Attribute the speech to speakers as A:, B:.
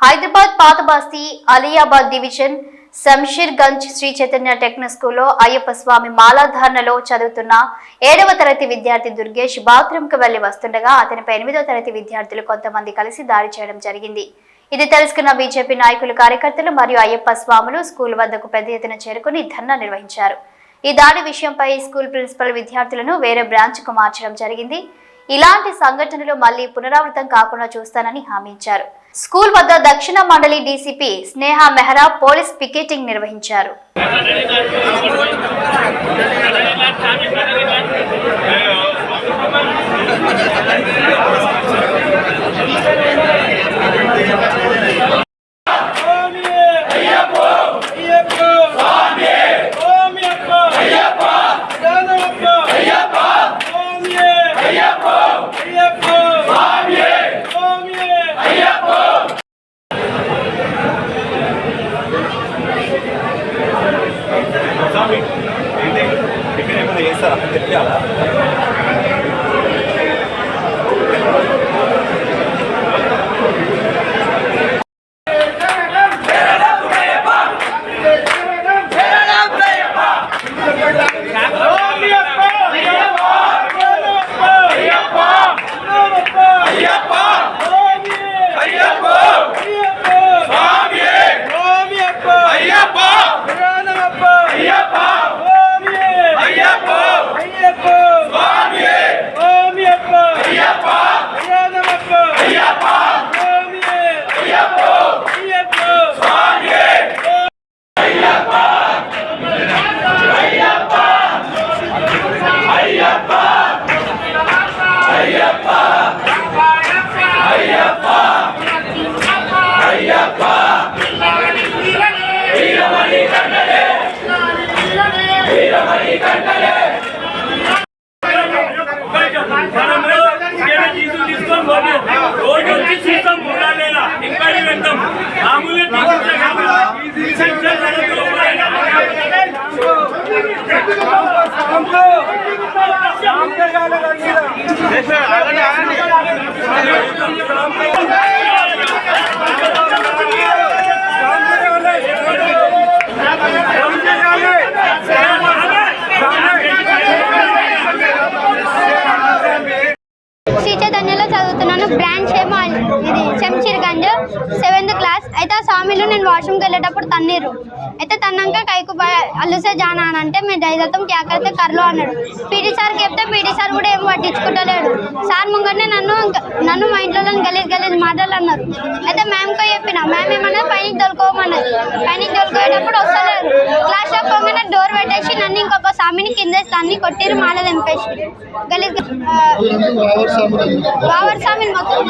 A: హైదరాబాద్ పాత బస్తీ Aliabad division Shamsheer Ganj Shri Chaitanya technical స్కూల్లో అయ్యప్ప స్వామి మాలాధారణలో చదువుతున్న 7వ తరగతి విద్యార్థి దుర్గేష్ బాత్రూంకు వెళ్లి వస్తుండగా అతనిపై 8వ తరగతి విద్యార్థులు కొంతమంది కలిసి దాడి చేయడం జరిగింది. ఇది తెలుసుకున్న బీజేపీ నాయకులు, కార్యకర్తలు మరియు అయ్యప్ప స్వాములు స్కూల్ వద్దకు పెద్ద ఎత్తున చేరుకుని ధర్నా నిర్వహించారు. ఈ దాడి విషయంపై స్కూల్ ప్రిన్సిపల్ విద్యార్థులను వేరే బ్రాంచ్కు మార్చడం జరిగింది. ఇలాంటి సంఘటనలు మళ్లీ పునరావృతం కాకుండా చూస్తానని హామీ ఇచ్చారు. స్కూల్ వద్ద దక్షిణ మండలి డీసీపీ స్నేహ మెహ్రా పోలీస్ పికెటింగ్ నిర్వహించారు.
B: శ్రీ చైతన్యలో చదువుతున్నాను. బ్రాంచ్ ఏమో ఇది శంషీర్ గంజ్ 7th క్లాస్. అయితే ఆ స్వామిలు నేను వాష్రూమ్కి వెళ్ళేటప్పుడు తన్నీరు. అయితే తన్నాక కైకు అల్లుసే జానా అని అంటే మేము దైదత్తం క్యాకైతే కర్లో అన్నాడు. పీటీ సార్కి చెప్తే పీటీ సార్ కూడా ఏం పట్టించుకుంటలేడు. సార్ ముంగనే నన్ను మా ఇంట్లో గలీజ్ మాటలు అన్నారు. అయితే మ్యామ్కో చెప్పిన, మ్యామ్ ఏమన్నా పైనకి తోలుకోమన్నది. పైనకి తోలుకోయేటప్పుడు వస్తలేరు. క్లాస్లో పోగానే డోర్ పెట్టేసి నన్ను ఇంకొక స్వామిని కిందేసి తన్ని కొట్టిరు, మాల తెంపేసి గలీజ్ బావర్ స్వామిని మొత్తం